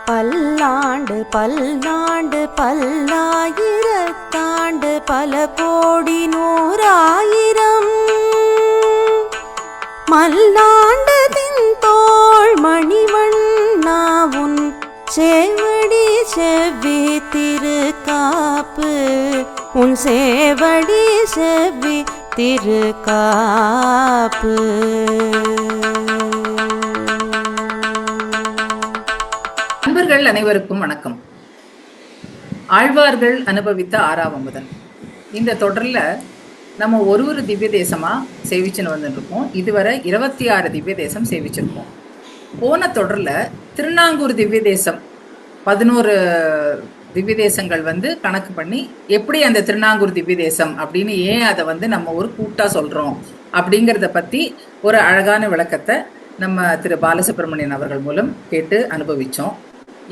பல்லாண்டு பல்லாண்டு பல்லாயிரத்தாண்டு பல கோடி நூறாயிரம் மல்லாண்டு தின்தோள் மணிவண்ணாவுன் சேவடி செவ்வி திருக்காப்பு உன் சேவடி செவ்வி திருக்காப்பு. நண்பர்கள் அனைவருக்கும் வணக்கம். ஆழ்வார்கள் அனுபவித்த ஆறாவமுதன் இந்த தொடரில் நம்ம ஒரு திவ்ய தேசமாக சேவிச்சுன்னு வந்துருக்கோம். இதுவரை 26 திவ்ய தேசம் சேவிச்சிருக்கோம். போன தொடரில் திருநாங்கூர் திவ்ய தேசம் 11 திவ்ய தேசங்கள் கணக்கு பண்ணி எப்படி அந்த திருநாங்கூர் திவ்ய தேசம் அப்படின்னு ஏன் அதை நம்ம ஒரு கூட்டாக சொல்கிறோம் அப்படிங்கிறத பற்றி ஒரு அழகான விளக்கத்தை நம்ம திரு பாலசுப்ரமணியன் அவர்கள் மூலம் கேட்டு அனுபவித்தோம்.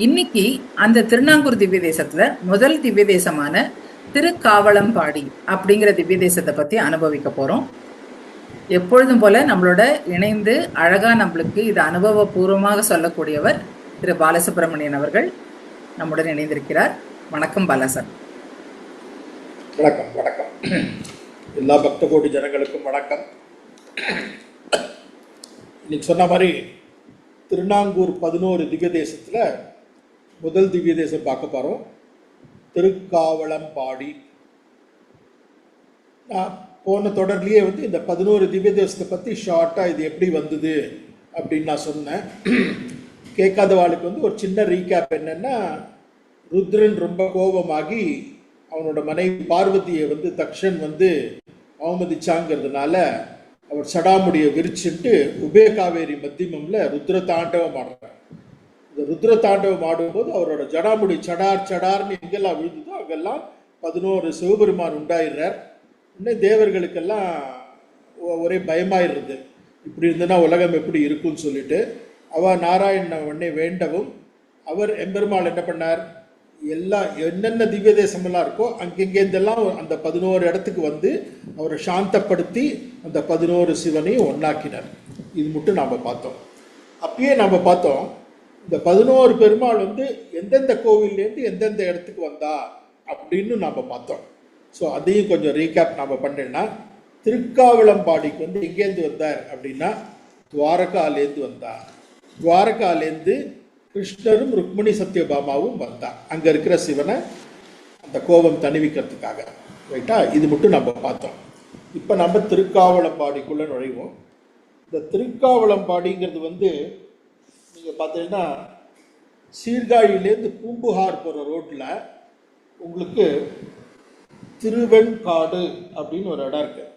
இன்னைக்கு அந்த திருநாங்கூர் திவ்ய தேசத்துல முதல் திவ்ய தேசமான திருக்காவளம்பாடி அப்படிங்கிற திவ்ய தேசத்தை பத்தி அனுபவிக்க போறோம். எப்பொழுதும் போல நம்மளோட இணைந்து அழகா நம்மளுக்கு இது அனுபவபூர்வமாக சொல்லக்கூடியவர் திரு பாலசுப்ரமணியன் அவர்கள் நம்முடன் இணைந்திருக்கிறார். வணக்கம் பாலாசர். வணக்கம். வணக்கம் எல்லா பக்த கோடி ஜனங்களுக்கும் வணக்கம். இன்னைக்கு சொன்ன மாதிரி திருநாங்கூர் 11 திவ்ய தேசத்துல முதல் திவ்ய தேசம் பார்க்க போகிறோம், திருக்காவளம்பாடி. நான் போன தொடர்லேயே இந்த 11 திவ்ய தேசத்தை பற்றி ஷார்ட்டாக இது எப்படி வந்தது அப்படின்னு நான் சொன்னேன். கேட்காதவாளுக்கு ஒரு சின்ன ரீகேப் என்னென்னா, ருத்ரன் ரொம்ப கோபமாகி அவனோட மனைவி பார்வதியை தக்ஷன் அவமதிச்சாங்கிறதுனால அவர் சடாமுடியை விரிச்சுட்டு உபயகாவேரி மத்தியமில் ருத்ர தாண்டவம் ஆடுறார். இந்த ருத்ர தாண்டவம் ஆடும்போது அவரோட ஜடாமுடி சடார் சடார்னு எங்கெல்லாம் விழுந்ததோ அங்கெல்லாம் 11 சிவபெருமான் உண்டாயிடுறார். இன்னும் தேவர்களுக்கெல்லாம் ஒரே பயமாயிடுறது, இப்படி இருந்ததுன்னா உலகம் எப்படி இருக்குன்னு சொல்லிட்டு. அவள் நாராயணனை வேண்டவும் அவர் எம்பெருமாள் என்ன பண்ணார், என்னென்ன திவ்ய தேசமெல்லாம் இருக்கோ அங்கெங்கேருந்தெல்லாம் அந்த 11 இடத்துக்கு அவரை சாந்தப்படுத்தி அந்த 11 சிவனையும் ஒன்றாக்கினார். இது மட்டும் நாம் பார்த்தோம். அப்பயே நாம் பார்த்தோம், இந்த 11 பெருமாள் எந்தெந்த கோவில்லேருந்து எந்தெந்த இடத்துக்கு வந்தா அப்படின்னு நாம் பார்த்தோம். ஸோ அதையும் கொஞ்சம் ரீகேப் நாம் பண்ணேன்னா, திருக்காவளம்பாடிக்கு எங்கேருந்து வந்தார் அப்படின்னா துவாரகாலேருந்து வந்தார். துவாரகாலேருந்து கிருஷ்ணரும் ருக்மிணி சத்யபாமாவும் வந்தார், அங்கே இருக்கிற சிவனை அந்த கோபம் தணிவிக்கிறதுக்காக. ரைட்டா? இது மட்டும் நம்ம பார்த்தோம். இப்போ நம்ம திருக்காவளம்பாடிக்குள்ளே நுழைவோம். இந்த திருக்காவளம்பாடிங்கிறது நீங்கள் பார்த்தீங்கன்னா சீர்காழியிலேருந்து பூம்புகார் போகிற ரோட்டில் உங்களுக்கு திருவெண்காடு அப்படின்னு ஒரு இடம் இருக்குது.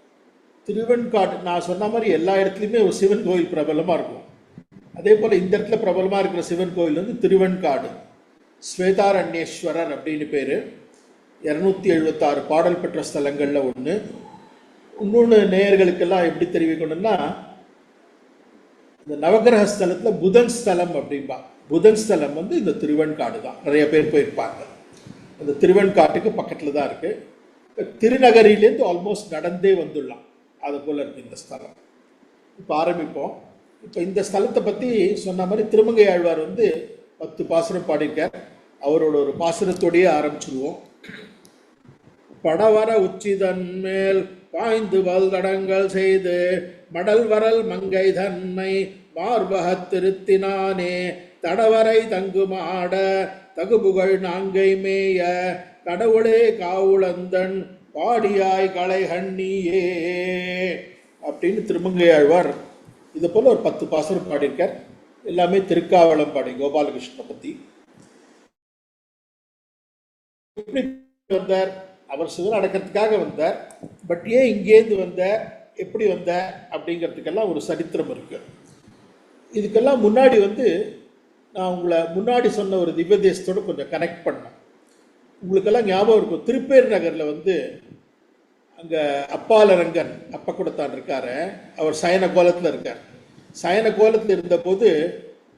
திருவெண்காடு நான் சொன்ன மாதிரி எல்லா இடத்துலையுமே ஒரு சிவன் கோயில் பிரபலமாக இருக்கும். அதே போல் இந்த இடத்துல பிரபலமாக இருக்கிற சிவன் கோயில் திருவெண்காடு. ஸ்வேதாரண்யேஸ்வரர் அப்படின்னு பேர். 276 பாடல் பெற்ற ஸ்தலங்களில் ஒன்று. இன்னொன்று நேயர்களுக்கெல்லாம் எப்படி தெரிவிக்கணும்னா, இந்த நவகிரக ஸ்தலத்தில் புதன் ஸ்தலம் அப்படின்பா. புதன் ஸ்தலம் இந்த திருவெண்காடு தான். நிறைய பேர் போயிருப்பாங்க. அந்த திருவெண்காட்டுக்கு பக்கத்தில் தான் இருக்குது. திருநகரிலேருந்து ஆல்மோஸ்ட் நடந்தே வந்துடலாம், அது போல் இருக்குது இந்த ஸ்தலம். இப்போ ஆரம்பிப்போம். இப்போ இந்த ஸ்தலத்தை பற்றி சொன்ன மாதிரி திருமங்கை ஆழ்வார் 10 பாசுரம் பாடியிருக்கார். அவரோட ஒரு பாசுரத்தோடையே ஆரம்பிச்சுடுவோம். படவர உச்சிதன் மேல் பாய்ந்து வல்தடங்கள் செய்து மடல் வரல் மங்கை தன்மை மார்பகத் திருத்தினானே தடவரை தங்குமாட தகுபுகழ் நாங்கை மேய கடவுளே காவுளந்தன் பாடியாய் கலை கண்ணியே அப்படின்னு திருமங்கை ஆழ்வார் இது போல் ஒரு 10 பாசுரம் பாடியிருக்கார். எல்லாமே திருக்காவளம்பாடி கோபாலகிருஷ்ணனை பற்றி. எப்படி வந்தார்? அவர் சிவன் அடக்கிறதுக்காக வந்தார். பட் ஏன் இங்கேருந்து வந்தார், எப்படி வந்தார் அப்படிங்கிறதுக்கெல்லாம் ஒரு சரித்திரம் இருக்கு. இதுக்கெல்லாம் முன்னாடி நான் உங்களை முன்னாடி சொன்ன ஒரு திவ்ய தேசத்தோடு கொஞ்சம் கனெக்ட் பண்ணேன். உங்களுக்கெல்லாம் ஞாபகம் இருக்கும், திருப்பேர் நகரில் அங்கே அப்பாலரங்கன் அப்பக்குடத்தான் இருக்காரு. அவர் சயன கோலத்தில் இருக்கார். சயன கோலத்தில் இருந்தபோது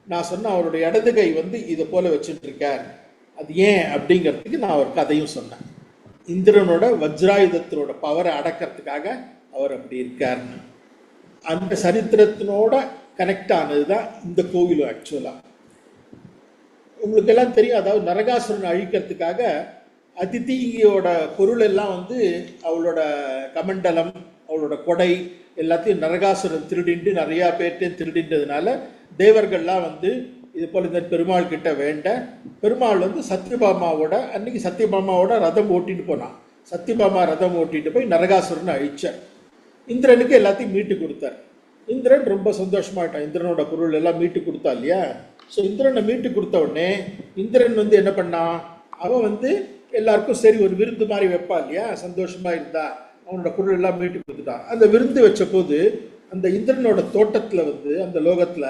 நான் சொன்ன அவருடைய இடது கை இதை போல் வச்சுட்டு இருக்கார். அது ஏன் அப்படிங்கிறதுக்கு நான் ஒரு கதையும் சொன்னேன். இந்திரனோட வஜ்ராயுதத்தினோட பவரை அடக்கிறதுக்காக அவர் அப்படி இருக்காருன்னு. அந்த சரித்திரத்தினோட கனெக்ட் ஆனது தான் இந்த கோவிலும். ஆக்சுவலாக உங்களுக்கு எல்லாம் தெரியும், அதாவது நரகாசுரனை அழிக்கிறதுக்காக அதிதியோட பொருள் எல்லாம் வந்து அவளோட கமண்டலம், அவளோட கொடை எல்லாத்தையும் நரகாசுரன் திருடிண்டு நிறையா பேர்ட்டையும் திருடின்றதுனால தேவர்கள்லாம் வந்து இது போல் இந்த பெருமாள் கிட்ட வேண்ட, பெருமாள் வந்து சத்யபாமாவோட அன்னைக்கு சத்யபாமாவோட ரதம் ஓட்டிட்டு போனான். சத்யபாமா ரதம் ஓட்டிட்டு போய் நரகாசுரனை அழிச்சார். இந்திரனுக்கு எல்லாத்தையும் மீட்டு கொடுத்தார். இந்திரன் ரொம்ப சந்தோஷமாயிட்டான். இந்திரனோட பொருள் எல்லாம் மீட்டு கொடுத்தா இல்லையா. ஸோ இந்திரனை மீட்டு கொடுத்த உடனே இந்திரன் வந்து என்ன பண்ணான், அவன் வந்து எல்லாருக்கும் சரி ஒரு விருந்து மாதிரி வைப்பா இல்லையா, சந்தோஷமா இருந்தா அவனோட பொருள் எல்லாம் மீட்டு கொடுத்துட்டான். அந்த விருந்து வச்ச போது அந்த இந்திரனோட தோட்டத்துல வந்து அந்த லோகத்துல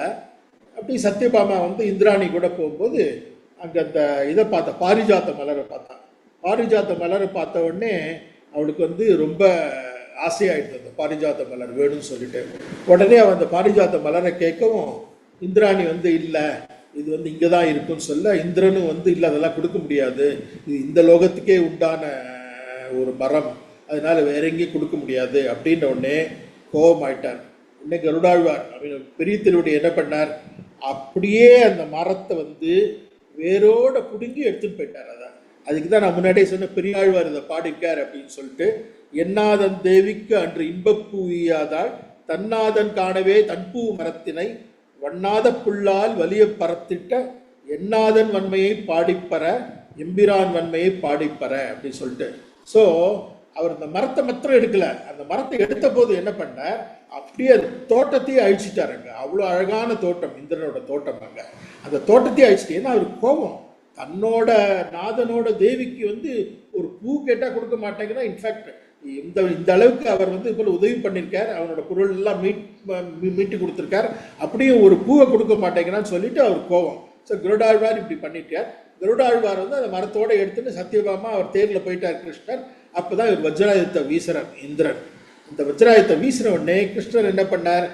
அப்படி சத்யபாமா வந்து இந்திராணி கூட போகும்போது அங்கே அந்த இதை பார்த்த பாரிஜாத்த மலரை பார்த்தான். பாரிஜாத்த மலரை பார்த்த உடனே அவளுக்கு வந்து ரொம்ப ஆசையாயிடுது, அந்த பாரிஜாத்த மலர் வேணும்னு சொல்லிட்டு. உடனே அவன் அந்த பாரிஜாத்த மலரை கேட்கவும் இந்திராணி வந்து இல்லை, இது வந்து இங்கே தான் இருக்குன்னு சொல்ல, இந்திரனும் வந்து இல்லை அதெல்லாம் கொடுக்க முடியாது, இது இந்த லோகத்துக்கே உண்டான ஒரு மரம், அதனால வேற எங்கேயும் கொடுக்க முடியாது அப்படின்ற உடனே கோபமாயிட்டார். உடனே கருடாழ்வார் பெரிய திருவடி என்ன பண்ணார், அப்படியே அந்த மரத்தை வந்து வேரோட பிடுங்கி எடுத்துட்டு போயிட்டார். அதான் அதுக்கு தான் நான் முன்னாடியே சொன்ன பெரியாழ்வார் இதை பாடிருக்கார் அப்படின்னு சொல்லிட்டு, என்னாதன் தேவிக்கு அன்று இன்பப்பூ ஈயாதாள் தன்னாதன் காணவே தன்பூ மரத்தினை வண்ணாத புல்லால் வலிய பரத்திட்ட என்னாதன் வன்மையை பாடிப்பற எம்பிரான் வன்மையை பாடிப்பற அப்படின்னு சொல்லிட்டு. ஸோ அவர் அந்த மரத்தை மாத்திரம் எடுக்கல, அந்த மரத்தை எடுத்த போது என்ன பண்ண, அப்படியே தோட்டத்தையே அழிச்சிட்டாருங்க. அவ்வளோ அழகான தோட்டம் இந்திரனோட தோட்டம். அங்கே அந்த தோட்டத்தையே அழிச்சிட்டு, ஏன்னா அவருக்கு கோபம், தன்னோட நாதனோட தேவிக்கு வந்து ஒரு பூ கேட்டால் கொடுக்க மாட்டேங்கிறா. இன்ஃபேக்ட் இந்த அளவுக்கு அவர் வந்து இப்போ உதவி பண்ணியிருக்கார், அவனோட பொருள் எல்லாம் மீட்டு கொடுத்துருக்கார், அப்படியும் ஒரு பூவை கொடுக்க மாட்டேங்கிறான்னு சொல்லிட்டு அவர் கோபம். ஸோ கருடாழ்வார் இப்படி பண்ணிட்டார். கருடாழ்வார் வந்து அந்த மரத்தோடு எடுத்துட்டு சத்யபாமா அவர் தேரில் போயிட்டார் கிருஷ்ணர். அப்போ தான் இவர் வஜ்ராயுதத்தை வீசுறார் இந்திரன். இந்த வஜ்ராயுதத்தை வீசின உடனே கிருஷ்ணர் என்ன பண்ணார்,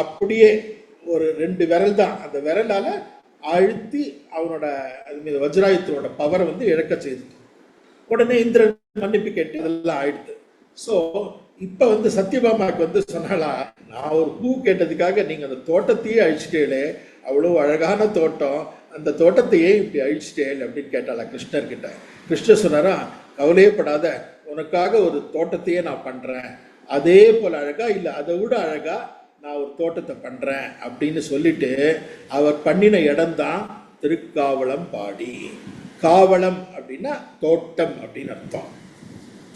அப்படியே ஒரு 2 விரல் தான், அந்த விரலால் அழுத்தி அவனோட அது மீது வஜ்ராயுதத்தோட பவரை வந்து இழக்க செய்து. உடனே இந்திரன் மன்னிப்பு கேட்டு அதெல்லாம் ஆயிடுது. ஸோ இப்போ வந்து சத்யபாமாவுக்கு வந்து சொன்னாலா, நான் ஒரு பூ கேட்டதுக்காக நீங்கள் அந்த தோட்டத்தையே அழிச்சிட்டேளே, அவ்வளோ அழகான தோட்டம், அந்த தோட்டத்தையே இப்படி அழிச்சிட்டேள் அப்படின்னு கேட்டாளா கிருஷ்ணர்கிட்ட. கிருஷ்ணர் சொன்னாரா, கவலையப்படாத, உனக்காக ஒரு தோட்டத்தையே நான் பண்ணுறேன், அதே போல் அழகா இல்லை அதை விட அழகா நான் ஒரு தோட்டத்தை பண்ணுறேன் அப்படின்னு சொல்லிட்டு அவர் பண்ணின இடம்தான் திருக்காவலம் பாடி. காவலம் அப்படின்னா தோட்டம் அப்படின்னு அர்த்தம்.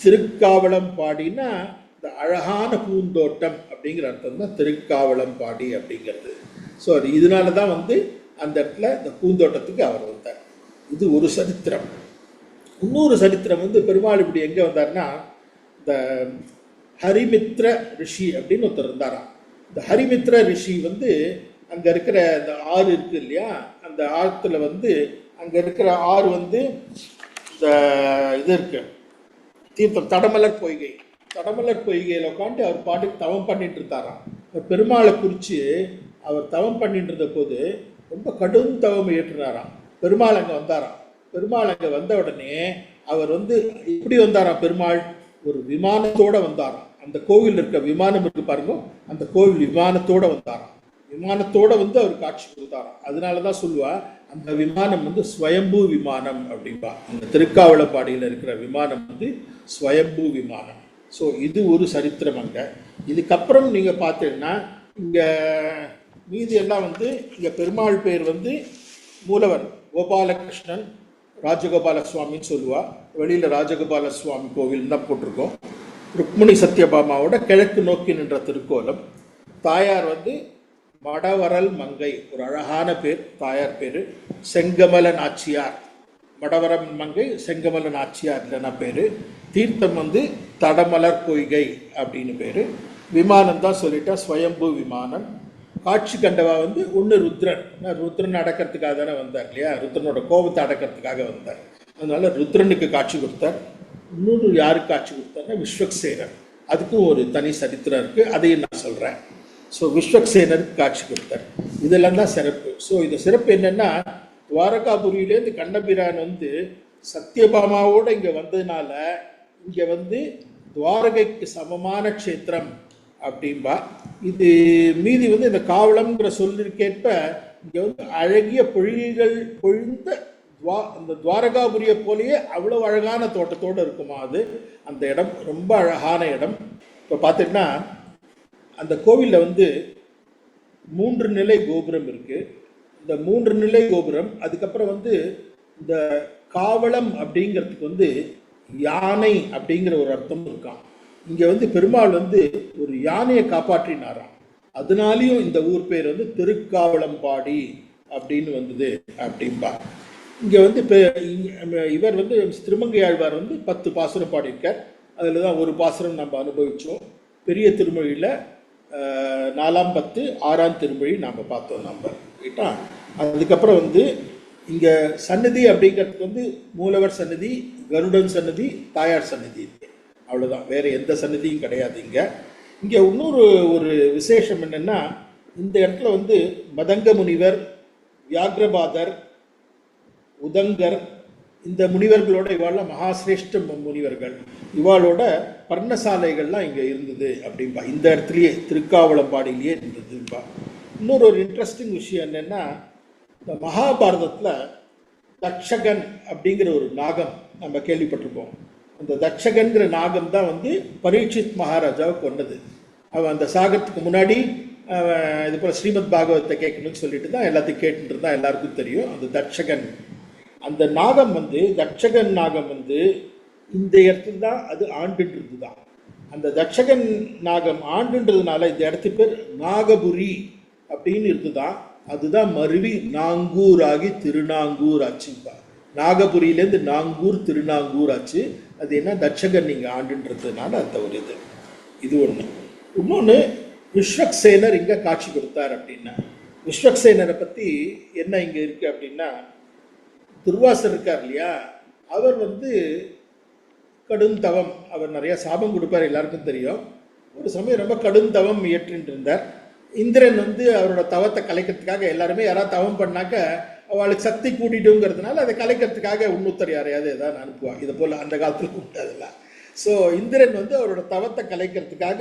திருக்காவலம் பாடினா இந்த அழகான பூந்தோட்டம் அப்படிங்கிற அர்த்தம் தான் திருக்காவலம் பாடி அப்படிங்கிறது. ஸோ இதனால தான் வந்து அந்த இடத்துல இந்த பூந்தோட்டத்துக்கு அவர் வந்தார். இது ஒரு சரித்திரம். இன்னொரு சரித்திரம் வந்து பெருமாள் இப்படி எங்கே வந்தார்னா, இந்த ஹரிமித்ர ரிஷி அப்படின்னு ஒருத்தர் இருந்தாராம். இந்த ஹரிமித்ர ரிஷி வந்து அங்கே இருக்கிற அந்த ஆறு இருக்கு இல்லையா, அந்த ஆற்றுல வந்து அங்கே இருக்கிற ஆறு வந்து இந்த இது இருக்கு தீர்த்தம், தடமலர் பொய்கை. தடமலர் பொய்கையில் உட்காந்து அவர் பாட்டுக்கு தவம் பண்ணிட்டு இருந்தாராம். பெருமாளை குறித்து அவர் தவம் பண்ணிட்டு இருந்த போது ரொம்ப கடும் தவம் ஏற்றுனாராம். பெருமாள் அங்கே வந்தாராம். பெருமாள் அங்கே வந்த உடனே அவர் வந்து எப்படி வந்தாராம், பெருமாள் ஒரு விமானத்தோடு வந்தாராம். அந்த கோவில் இருக்க விமானம் இருக்கு பாருங்க, அந்த கோவில் விமானத்தோடு வந்தாராம். விமானத்தோடு வந்து அவர் காட்சி கொடுத்தாராம். அதனால தான் சொல்லுவா அந்த விமானம் வந்து ஸ்வயம்பூ விமானம் அப்படின்பா. அந்த திருக்காவலப்பாடியில் இருக்கிற விமானம் வந்து ஸ்வயம்பூ விமானம். ஸோ இது ஒரு சரித்திரம். அங்கே இதுக்கப்புறம் நீங்கள் பார்த்தீங்கன்னா இங்கே மீதி எல்லாம் வந்து இங்கே பெருமாள் பேர் வந்து மூலவர் கோபாலகிருஷ்ணன் ராஜகோபால சுவாமின்னு சொல்லுவா. வெளியில் ராஜகோபால சுவாமி கோவில் தான் போட்டிருக்கோம். ருக்மிணி சத்யபாமாவோட கிழக்கு நோக்கி நின்ற திருக்கோலம். தாயார் வந்து மடவரல் மங்கை, ஒரு அழகான பேர் தாயார் பேர். செங்கமல நாச்சியார், மடவரம் மங்கை செங்கமல நாச்சியார் இல்லைன்னா பேர். தீர்த்தம் வந்து தடமலர் பொய்கை அப்படின்னு பேர். விமானம் தான் சொல்லிட்டா ஸ்வயம்பூ விமானம். காட்சி கண்டவா வந்து ஒன்று ருத்ரன். ருத்ரன் அடக்கிறதுக்காக தானே வந்தார் இல்லையா, ருத்ரனோட கோபத்தை அடக்கிறதுக்காக வந்தார். அதனால ருத்ரனுக்கு காட்சி கொடுத்தார். இன்னொரு யாருக்கு காட்சி கொடுத்தாருன்னா விஸ்வக்சேனர். அதுக்கும் ஒரு தனி சரித்திரம் இருக்குது, அதையும் நான் சொல்கிறேன். ஸோ விஸ்வக்சேனருக்கு காட்சி கொடுத்தார். இதெல்லாம் தான் சிறப்பு. ஸோ இந்த சிறப்பு என்னென்னா, துவாரகாபுரியிலேருந்து கண்ணபிரான் வந்து சத்யபாமாவோடு இங்கே வந்ததுனால இங்கே வந்து துவாரகைக்கு சமமான க்ஷேத்திரம் அப்படின்பா. இது மீதி வந்து இந்த காவலம்ங்கிற சொல்லிற்கேற்ப இங்கே வந்து அழகிய பொழில்கள் பொழிந்த அந்த துவாரகாபுரியை போலயே அவ்வளோ அழகான தோட்டத்தோடு இருக்குமா அது. அந்த இடம் ரொம்ப அழகான இடம். இப்போ பார்த்துட்டா அந்த கோவிலில் வந்து 3 நிலை கோபுரம் இருக்குது. இந்த 3 நிலை கோபுரம், அதுக்கப்புறம் வந்து இந்த காவலம் அப்படிங்கிறதுக்கு வந்து யானை அப்படிங்கிற ஒரு அர்த்தம் இருக்கான். இங்கே வந்து பெருமாள் வந்து ஒரு யானையை காப்பாற்றினாராம். அதனாலையும் இந்த ஊர் பேர் வந்து திருக்காவளம்பாடி அப்படின்னு வந்தது அப்படின்பா. இங்கே வந்து இப்போ இவர் வந்து திருமங்கை ஆழ்வார் வந்து 10 பாசுரம் பாடியிருக்கார். அதில் தான் ஒரு பாசுரம் நம்ம அனுபவித்தோம். பெரிய திருமொழியில் 4ஆம் 10 6ஆம் திருமொழி நாம் பார்த்தோம் நம்ம ரைட்டா. அதுக்கப்புறம் வந்து இங்கே சன்னதி அப்படிங்கிறதுக்கு வந்து மூலவர் சன்னதி, கருடன் சன்னதி, தாயார் சன்னதி இருக்கு. அவ்வளோதான், வேறு எந்த சன்னதியும் கிடையாது. இங்கே இன்னொரு ஒரு விசேஷம் என்னென்னா, இந்த இடத்துல வந்து மதங்க முனிவர், வியாக்ரபாதர், உதங்கர், இந்த முனிவர்களோட இவாளெலாம் மகாசிரேஷ்ட முனிவர்கள், இவாளோட பர்ணசாலைகள்லாம் இங்கே இருந்தது அப்படின்பா. இந்த இடத்துலையே திருக்காவளம்பாடியிலேயே இருந்ததுப்பா. இன்னொரு ஒரு இன்ட்ரெஸ்டிங் விஷயம் என்னென்னா, இந்த மகாபாரதத்தில் தக்ஷகன் அப்படிங்கிற ஒரு நாகம் நம்ம கேள்விப்பட்டிருப்போம். அந்த தக்ஷகன்கிற நாகம் தான் வந்து பரீட்சித் மகாராஜாவை கொண்டது. அவன் அந்த சாகத்துக்கு முன்னாடி இது போல் ஸ்ரீமத் பாகவத்தை கேட்கணும்னு சொல்லிட்டு தான் எல்லாத்தையும் கேட்டுட்டு இருந்தான், எல்லாருக்கும் தெரியும். அந்த தக்ஷகன், அந்த நாகம் வந்து தக்ஷகன் நாகம் வந்து இந்த இடத்துல தான் அது ஆண்டுன்றது தான். அந்த தக்ஷகன் நாகம் ஆண்டுன்றதுனால இந்த இடத்துக்கு பேர் நாகபுரி அப்படின்னு இருக்குதான். அதுதான் மருவி நாங்கூர் ஆகி திருநாங்கூர் ஆச்சுப்பா. நாகபுரியிலேருந்து நாங்கூர் திருநாங்கூர் ஆச்சு. அது என்ன, தட்சகன் நீங்கள் ஆண்டுன்றதுனால அந்த ஒரு இது ஒன்று. இன்னொன்று, விஸ்வக்சேனர் இங்கே காட்சி கொடுத்தார் அப்படின்னா, விஸ்வக்சேனரை பற்றி என்ன இங்கே இருக்குது அப்படின்னா, துர்வாசர் இருக்கார் இல்லையா, அவர் வந்து கடும் தவம், அவர் நிறையா சாபம் கொடுப்பார், எல்லாருக்கும் தெரியும். ஒரு சமயம் ரொம்ப கடும் தவம் இயற்றின்னு இருந்தார். இந்திரன் வந்து அவரோட தவத்தை கலைக்கிறதுக்காக, எல்லாருமே யாராவது தவம் பண்ணாக்க அவளுக்கு சக்தி கூட்டிட்டுங்கிறதுனால அதை கலைக்கிறதுக்காக இன்னொருத்தர் யாரையாவது ஏதாவது அனுப்புவாங்க. இதை போல் அந்த காலத்தில் கூப்பிட்டதில்ல. ஸோ இந்திரன் வந்து அவரோட தவத்தை கலைக்கிறதுக்காக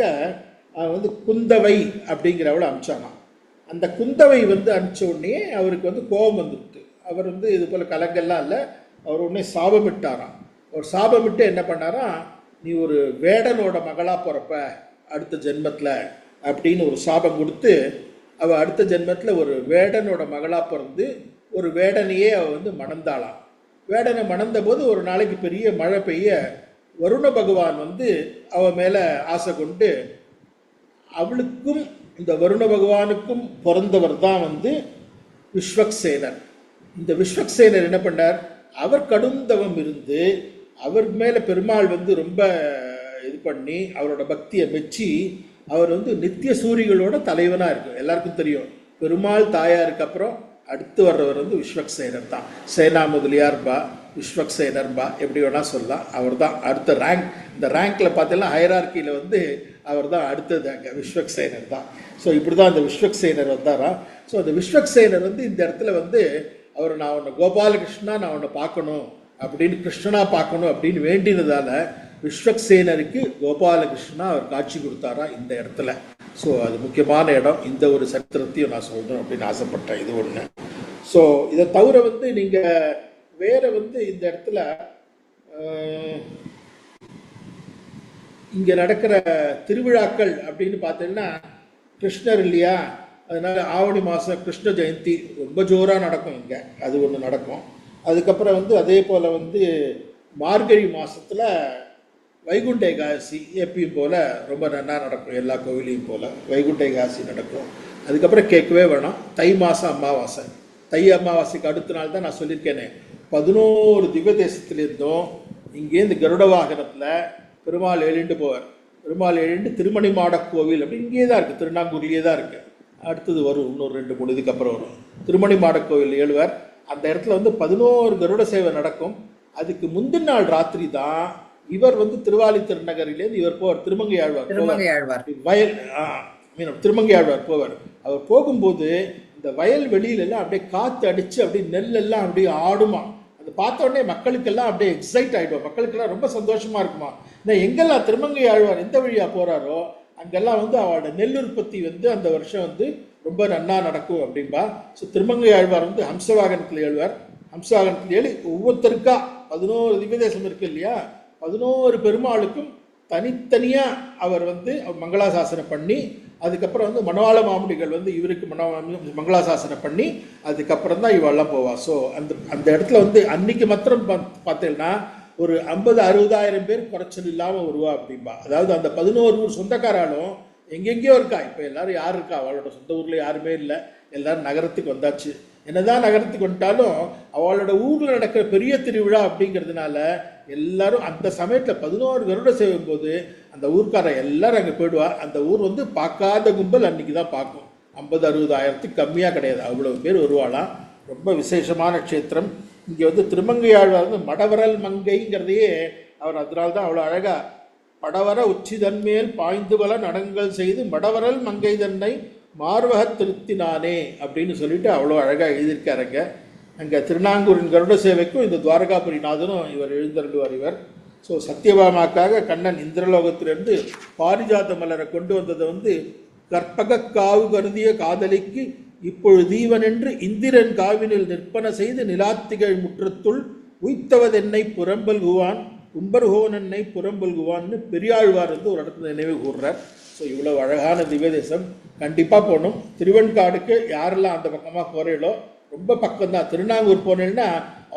வந்து குந்தவை அப்படிங்கிறவளை அனுப்பிச்சானான். அந்த குந்தவை வந்து அனுப்பிச்ச உடனே அவருக்கு வந்து கோபம் வந்துருக்கு. அவர் வந்து இது போல் கலங்கள்லாம் இல்லை, அவர் உடனே சாபமிட்டாராம். அவர் சாபமிட்டு என்ன பண்ணாராம், நீ ஒரு வேடனோட மகளாக பிறப்ப அடுத்த ஜென்மத்தில் அப்படின்னு ஒரு சாபம் கொடுத்து, அவள் அடுத்த ஜென்மத்தில் ஒரு வேடனோட மகளாக பிறந்து ஒரு வேடனையே அவள் வந்து மணந்தாளாம். வேடனை மணந்த போது ஒரு நாளைக்கு பெரிய மழை பெய்ய வருண பகவான் வந்து அவள் மேலே ஆசை கொண்டு, அவளுக்கும் இந்த வருண பகவானுக்கும் பிறந்தவர் தான் வந்து விஸ்வக்சேனர். இந்த விஸ்வக்சேனர் என்ன பண்ணார், அவர் கடுந்தவம் இருந்து அவர் மேலே பெருமாள் வந்து ரொம்ப இது பண்ணி அவரோட பக்தியை மெச்சி, அவர் வந்து நித்திய சூரிகளோட தலைவனாக இருக்கும். எல்லாருக்கும் தெரியும், பெருமாள் தாயாருக்கு அப்புறம் அடுத்து வர்றவர் வந்து விஸ்வக்சேனர் தான். சேனா முதலியார்பா, விஸ்வக்சேனர்பா, எப்படி வேணால் சொல்லலாம். அவர் தான் அடுத்த ரேங்க். இந்த ரேங்க்கில் பார்த்தீங்கன்னா ஹைரார்கியில் வந்து அவர் தான் அடுத்தது, அங்கே விஸ்வக்சேனர் தான். ஸோ இப்படி தான் அந்த விஸ்வக்சேனர் வந்தாரா. ஸோ அந்த விஸ்வக்சேனர் வந்து இந்த இடத்துல வந்து அவர், நான் உன்னை கோபாலகிருஷ்ணா, நான் உன்னை பார்க்கணும் அப்படின்னு, கிருஷ்ணனா பார்க்கணும் அப்படின்னு வேண்டினதால விஸ்வக்சேனருக்கு கோபாலகிருஷ்ணா அவர் காட்சி கொடுத்தாரா இந்த இடத்துல. ஸோ அது முக்கியமான இடம். இந்த ஒரு சரித்திரத்தையும் நான் சொல்லணும் அப்படின்னு ஆசைப்பட்டேன். இது ஒன்று. ஸோ இதை தவிர வந்து நீங்கள் வேறு வந்து இந்த இடத்துல இங்கே நடக்கிற திருவிழாக்கள் அப்படின்னு பார்த்தீங்கன்னா, கிருஷ்ணர் இல்லையா, அதனால் ஆவணி மாதம் கிருஷ்ண ஜெயந்தி ரொம்ப ஜோராக நடக்கும் இங்கே, அது ஒன்று நடக்கும். அதுக்கப்புறம் வந்து அதே போல் வந்து மார்கழி மாதத்தில் வைகுண்ட ஏகாதசி எப்பயும் போல் ரொம்ப நல்லா நடக்கும், எல்லா கோவிலையும் போல் வைகுண்ட ஏகாதசி நடக்கும். அதுக்கப்புறம் கேட்கவே வேணாம், தை மாதம் அமாவாசை. தை அமாவாசைக்கு அடுத்த நாள் தான் நான் சொல்லியிருக்கேனே, 11 திவ்ய தேசத்துலேருந்தும் இங்கேருந்து கருட வாகனத்தில் பெருமாள் எழுண்டு போவார். பெருமாள் எழுண்டு திருமணி மாட கோவில் அப்படி இங்கேயே தான் இருக்குது, திருநாங்கூர்லேயே தான் இருக்குது. அடுத்தது வரும், இன்னொரு 2-3 இதுக்கு அப்புறம் வரும். திருமணி மாட கோவில் ஏழுவார். அந்த இடத்துல வந்து 11 கருட சேவை நடக்கும். அதுக்கு முந்தின நாள் ராத்திரி தான் இவர் வந்து திருவாலி திருநகரிலேருந்து இவர் போவார், திருமங்கை ஆழ்வார் வயல் திருமங்கை ஆழ்வார் போவார். அவர் போகும்போது இந்த வயல் வெளியிலெல்லாம் அப்படியே காற்று அடித்து அப்படியே நெல்லெல்லாம் அப்படியே ஆடுமா. அதை பார்த்த உடனே மக்களுக்கெல்லாம் அப்படியே எக்ஸைட் ஆகிடுவோம், மக்களுக்கெல்லாம் ரொம்ப சந்தோஷமாக இருக்குமா. இந்த எங்கெல்லாம் திருமங்கை ஆழ்வார் எந்த வழியாக போகிறாரோ அங்கெல்லாம் வந்து அவரோட நெல் உற்பத்தி வந்து அந்த வருஷம் வந்து ரொம்ப நன்னா நடக்கும் அப்படின்பா. ஸோ திருமங்கை ஆழ்வார் வந்து ஹம்சவாகனத்தில் எழுவார். அம்சாகனத்தில் ஒவ்வொருத்தருக்கா 11 திவ்ய தேசம் இருக்கு இல்லையா, 11 பெருமாளுக்கும் தனித்தனியாக அவர் வந்து மங்களாசாசனம் பண்ணி, அதுக்கப்புறம் வந்து மணவாள மாமுனிகள் வந்து இவருக்கு மங்களாசாசனம் பண்ணி அதுக்கப்புறம் தான் இவெல்லாம் போவா. ஸோ அந்த இடத்துல வந்து அன்னைக்கு மாத்திரம் பார்த்தீங்கன்னா ஒரு 50-60,000 பேர் குறைச்சல் இல்லாமல் வருவா அப்படின்பா. அதாவது அந்த 11 ஊர் சொந்தக்காராலும் எங்கெங்கேயோ இருக்கா. இப்போ எல்லாரும் யார் இருக்கா, அவளோட சொந்த ஊரில் யாருமே இல்லை, எல்லாரும் நகரத்துக்கு வந்தாச்சு. என்னதான் நகரத்துக்கு வந்துட்டாலும் அவளோட ஊரில் நடக்கிற பெரிய திருவிழா அப்படிங்கிறதுனால எல்லாரும் அந்த சமயத்தில் 11 கருட செய்யும் போது அந்த ஊர்க்காரன் எல்லாரும் அங்கே போயிடுவா. அந்த ஊர் வந்து பார்க்காத கும்பல் அன்னைக்கு தான் பார்க்கும். 50-60,000த்துக்கு கம்மியாக கிடையாது, அவ்வளோ பேர் வருவாளாம். ரொம்ப விசேஷமான க்ஷேத்திரம். இங்கே வந்து திருமங்கையாழ்வார் வந்து மடவரல் மங்கைங்கிறதையே அவர் அதனால தான் அவ்வளோ அழகாக படவர உச்சிதன்மேல் பாய்ந்து பல நடங்கள் செய்து மடவரல் மங்கை தன்னை மார்வக திருத்தினானே அப்படின்னு சொல்லிட்டு அவ்வளோ அழகாக எழுதியிருக்காருங்க. அங்கே திருநாங்கூரின் கருட சேவைக்கும் இந்த துவாரகாபுரிநாதனும் இவர் எழுந்தருள்வார் இவர். ஸோ சத்யபாமாக்காக கண்ணன் இந்திரலோகத்திலிருந்து பாரிஜாத மலரை கொண்டு வந்ததை வந்து கற்பக காவு கருதிய காதலிக்கு இப்பொழுதீவனென்று இந்திரன் காவினில் நிற்பன செய்து நிலாத்திகள் முற்றத்துள் உய்த்தவதென்னை புறம்பல்குவான் கும்பர்கோனன்னை புறம்பல்குவான்னு பெரியாழ்வார் வந்து ஒரு இடத்துல நினைவு கூர்றார். ஸோ இவ்வளோ அழகான திவ்ய தேசம் கண்டிப்பாக போகணும். திருவெண்காடுக்கு யாரெல்லாம் அந்த பக்கமாக போகிறீங்களோ ரொம்ப பக்கம்தான். திருநாங்கூர் போனேன்னா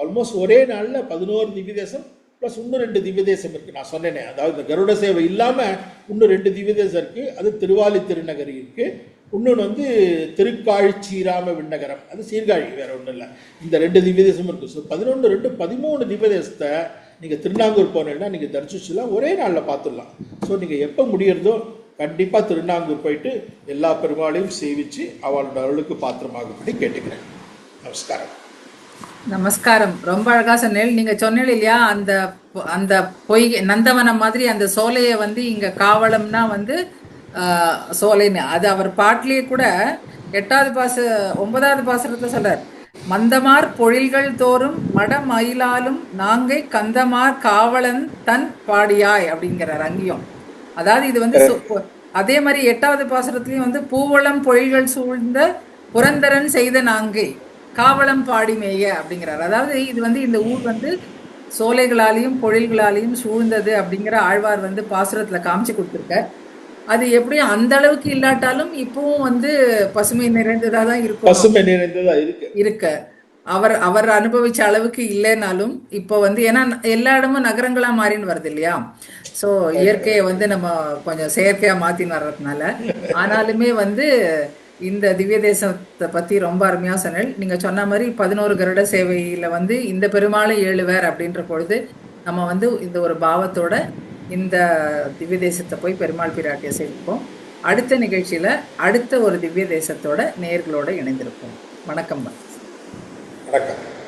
ஆல்மோஸ்ட் ஒரே நாளில் 11 திவ்ய தேசம் ப்ளஸ் இன்னும் 2 திவ்ய தேசம் இருக்குது. நான் சொன்னேனே, அதாவது இந்த கருட சேவை இல்லாமல் இன்னும் 2 திவ்ய தேசம் இருக்குது. அது திருவாலி திருநகரி இருக்குது, இன்னொன்று வந்து திருக்காழ்ச்சீராம விண்ணகரம், அது சீர்காழி, வேறு ஒன்றும் இல்லை. இந்த 2 திவ்ய தேசமும் இருக்குது. ஸோ 11, 2, 13 திவ்ய தேசத்தை நீங்கள் திருநாங்கூர் போனீங்கன்னா நீங்கள் தரிசிச்சுலாம் ஒரே நாளில் பார்த்துடலாம். ஸோ நீங்கள் எப்போ முடியறதோ கண்டிப்பாக திருநாங்கூர் போயிட்டு எல்லா பெருமாளையும் சேவித்து அவளோட அருளுக்கு பாத்திரமாகும்படி கேட்டுக்கிறேன். நமஸ்காரம். நமஸ்காரம். ரொம்ப அழகா சொன்னேன். நீங்க சொன்னீங்க இல்லையா, அந்த அந்த பொய்கை நந்தவனம் மாதிரி அந்த சோலையை வந்து இங்க காவலம்னா வந்து சோலைன்னு, அது அவர் பாட்டிலேயே கூட 9வது பாசுரத்தை சொல்றார். மந்தமார் பொழில்கள் தோறும் மட மயிலாலும் நாங்கை கந்தமார் காவலன் தன் பாடியாய் அப்படிங்கிறார் அங்கேயும். அதாவது இது வந்து அதே மாதிரி 8வது பாசுரத்துலயும் வந்து பூவளம் பொழில்கள் சூழ்ந்த புரந்தரன் செய்த நாங்கை காவலம் பாடி மேய அப்படிங்கிறார். அதாவது இது வந்து இந்த ஊர் வந்து சோலைகளாலையும் பொழில்களாலையும் சூழ்ந்தது அப்படிங்கிற ஆழ்வார் வந்து பாசுரத்துல காமிச்சு கொடுத்துருக்க. அது எப்படியும் அந்த அளவுக்கு இல்லாட்டாலும் இப்பவும் வந்து பசுமை நிறைந்ததா தான் இருக்கும். பசுமை நிறைந்ததா இருக்கு. அவர் அனுபவிச்ச அளவுக்கு இல்லைனாலும் இப்போ வந்து ஏன்னா எல்லா இடமும் நகரங்களா மாறின்னு வருது இல்லையா. ஸோ இயற்கையை வந்து நம்ம கொஞ்சம் செயற்கையா மாத்தின்னு வர்றதுனால, ஆனாலுமே வந்து இந்த திவ்ய தேசத்தை பத்தி ரொம்ப அருமையா சொன்னேன். நீங்க சொன்ன மாதிரி 11 கருட சேவையில வந்து இந்த பெருமாளை 7 பேர் அப்படின்ற பொழுது நம்ம வந்து இந்த ஒரு பாவத்தோட இந்த திவ்ய தேசத்தை போய் பெருமாள் பிராட்டியை சேர்ப்போம். அடுத்த நிகழ்ச்சியில அடுத்த ஒரு திவ்ய தேசத்தோட நேயர்களோட இணைந்திருப்போம். வணக்கம். வணக்கம்.